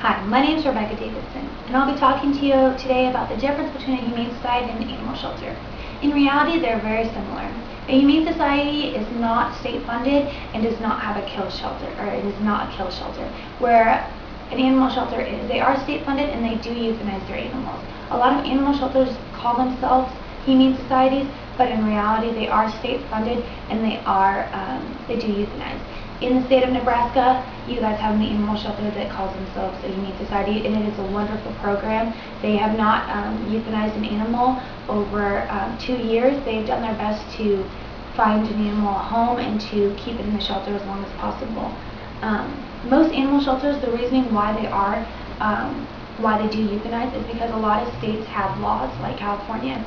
Hi, my name is Rebecca Davidson, and I'll be talking to you today about the difference between a humane society and an animal shelter. In reality, they're very similar. A humane society is not state-funded and does not have a kill shelter, or it is not a kill shelter, where an animal shelter is. They are state-funded and they do euthanize their animals. A lot of animal shelters call themselves humane societies, but in reality, they are state-funded and they do euthanize. In the state of Nebraska, you guys have an animal shelter that calls themselves a humane society, and it is a wonderful program. They have not euthanized an animal over 2 years. They've done their best to find an animal a home and to keep it in the shelter as long as possible. Most animal shelters, the reasoning why they do euthanize is because a lot of states have laws, like California.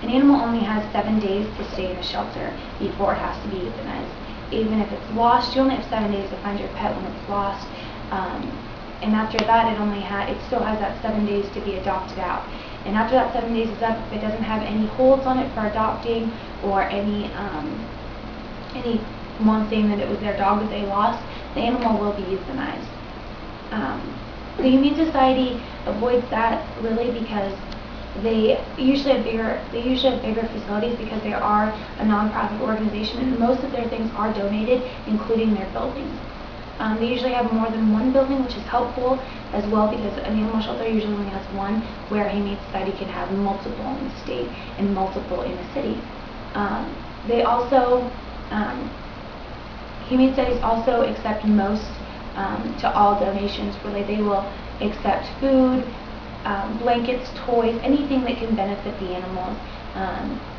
An animal only has 7 days to stay in a shelter before it has to be euthanized. Even if it's lost, you only have 7 days to find your pet when it's lost, and after that it still has that 7 days to be adopted out. And after that 7 days is up, if it doesn't have any holds on it for adopting or anyone saying that it was their dog that they lost, the animal will be euthanized. The Humane Society avoids that really because they usually have bigger facilities because they are a non-profit organization, and most of their things are donated, including their buildings. They usually have more than one building, which is helpful as well because an animal shelter usually only has one, where a Humane Society can have multiple in the state and multiple in a city. Humane Societies also accept most to all donations. Really, they will accept food, blankets, toys, anything that can benefit the animals.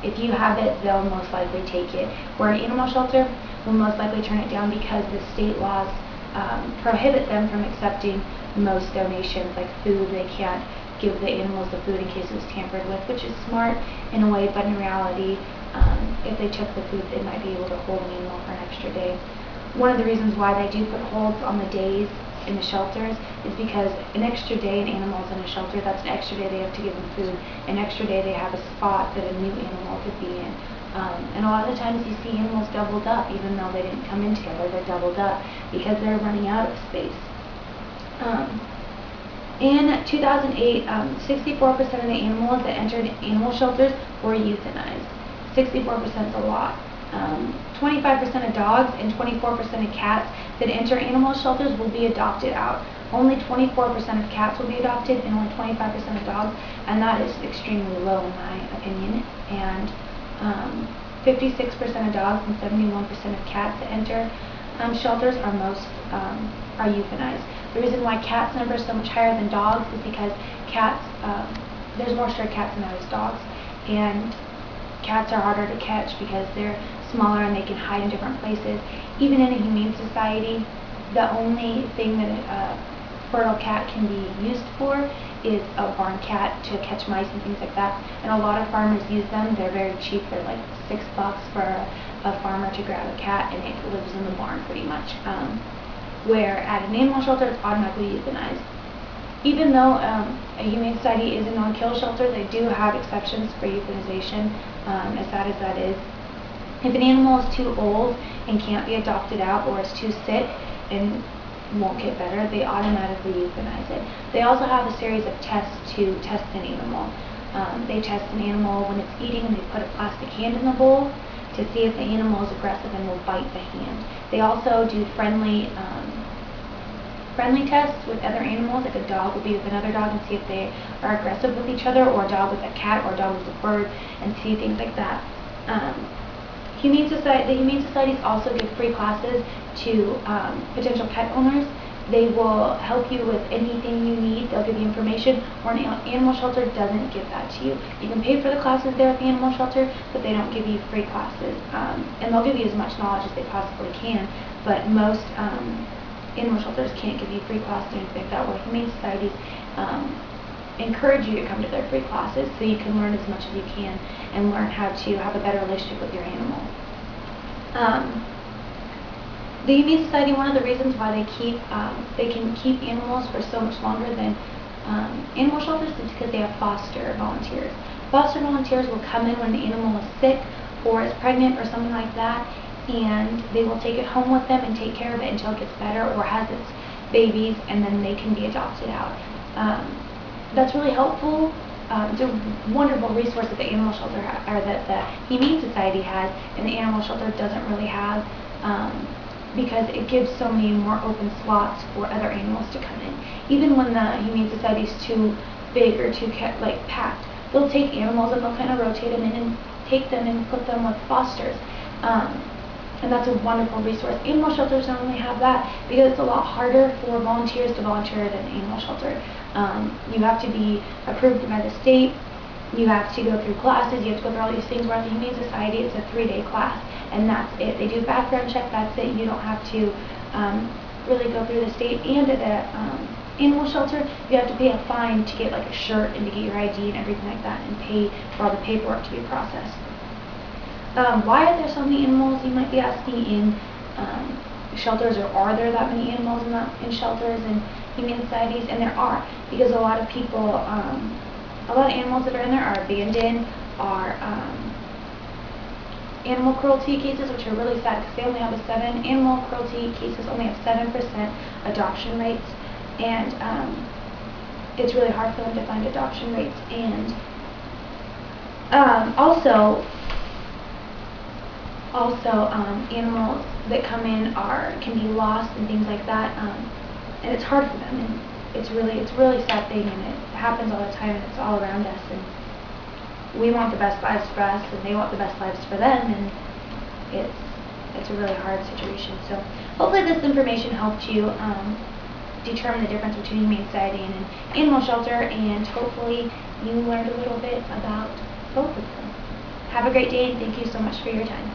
If you have it, they'll most likely take it. Where an animal shelter will most likely turn it down because the state laws prohibit them from accepting most donations, like food. They can't give the animals the food in case it was tampered with, which is smart in a way, but in reality, if they took the food, they might be able to hold an animal for an extra day. One of the reasons why they do put holds on the days in the shelters is because an extra day an animal's in a shelter, that's an extra day they have to give them food, an extra day they have a spot that a new animal could be in. And a lot of times you see animals doubled up, even though they didn't come in together, they're doubled up because they're running out of space. In 2008, 64% of the animals that entered animal shelters were euthanized. 64% is a lot. 25% of dogs and 24% of cats that enter animal shelters will be adopted out. Only 24% of cats will be adopted and only 25% of dogs, and that is extremely low in my opinion. And 56% of dogs and 71% of cats that enter shelters are euthanized. The reason why cats number is so much higher than dogs is because cats, there's more stray cats than there is dogs, and cats are harder to catch because they're smaller and they can hide in different places. Even in a humane society, the only thing that a fertile cat can be used for is a barn cat to catch mice and things like that. And a lot of farmers use them. They're very cheap. They're like $6 for a farmer to grab a cat, and it lives in the barn pretty much. Where at an animal shelter, it's automatically euthanized. Even though a humane society is a non-kill shelter, they do have exceptions for euthanization, as sad as that is. If an animal is too old and can't be adopted out, or is too sick and won't get better, they automatically euthanize it. They also have a series of tests to test an animal. They test an animal when it's eating, and they put a plastic hand in the bowl to see if the animal is aggressive and will bite the hand. They also do friendly tests with other animals, like a dog will be with another dog and see if they are aggressive with each other, or a dog with a cat, or a dog with a bird, and see things like that. The Humane Societies also give free classes to potential pet owners. They will help you with anything you need. They'll give you information, or an animal shelter doesn't give that to you. You can pay for the classes there at the animal shelter, but they don't give you free classes. And they'll give you as much knowledge as they possibly can, but most animal shelters can't give you free classes or anything like that, where Humane Societies encourage you to come to their free classes so you can learn as much as you can and learn how to have a better relationship with your animal. The Humane Society, one of the reasons why they can keep animals for so much longer than animal shelters is because they have foster volunteers. Foster volunteers will come in when the animal is sick or is pregnant or something like that, and they will take it home with them and take care of it until it gets better or has its babies, and then they can be adopted out. That's really helpful. It's a wonderful resource that the animal shelter or that the Humane Society has, and the animal shelter doesn't really have, because it gives so many more open slots for other animals to come in. Even when the Humane Society is too big or too packed, they'll take animals and they'll kind of rotate them in and take them and put them with fosters. And that's a wonderful resource. Animal shelters don't only have that because it's a lot harder for volunteers to volunteer at an animal shelter. You have to be approved by the state. You have to go through classes. You have to go through all these things. Where at the Humane Society, it's a 3-day class, and that's it. They do background check. That's it. You don't have to really go through the state. And at the animal shelter, you have to pay a fine to get like a shirt and to get your ID and everything like that, and pay for all the paperwork to be processed. Why are there so many animals, you might be asking, in shelters, or are there that many animals in shelters and humane societies? And there are, because a lot of people, a lot of animals that are in there are abandoned, are animal cruelty cases, which are really sad because they only have animal cruelty cases only have 7% adoption rates, and it's really hard for them to find adoption rates. And also animals that come in can be lost and things like that, and it's hard for them, and it's really sad thing, and it happens all the time, and it's all around us, and we want the best lives for us, and they want the best lives for them, and it's a really hard situation. So hopefully this information helped you determine the difference between a humane society and an animal shelter, and hopefully you learned a little bit about both of them. Have a great day, and thank you so much for your time.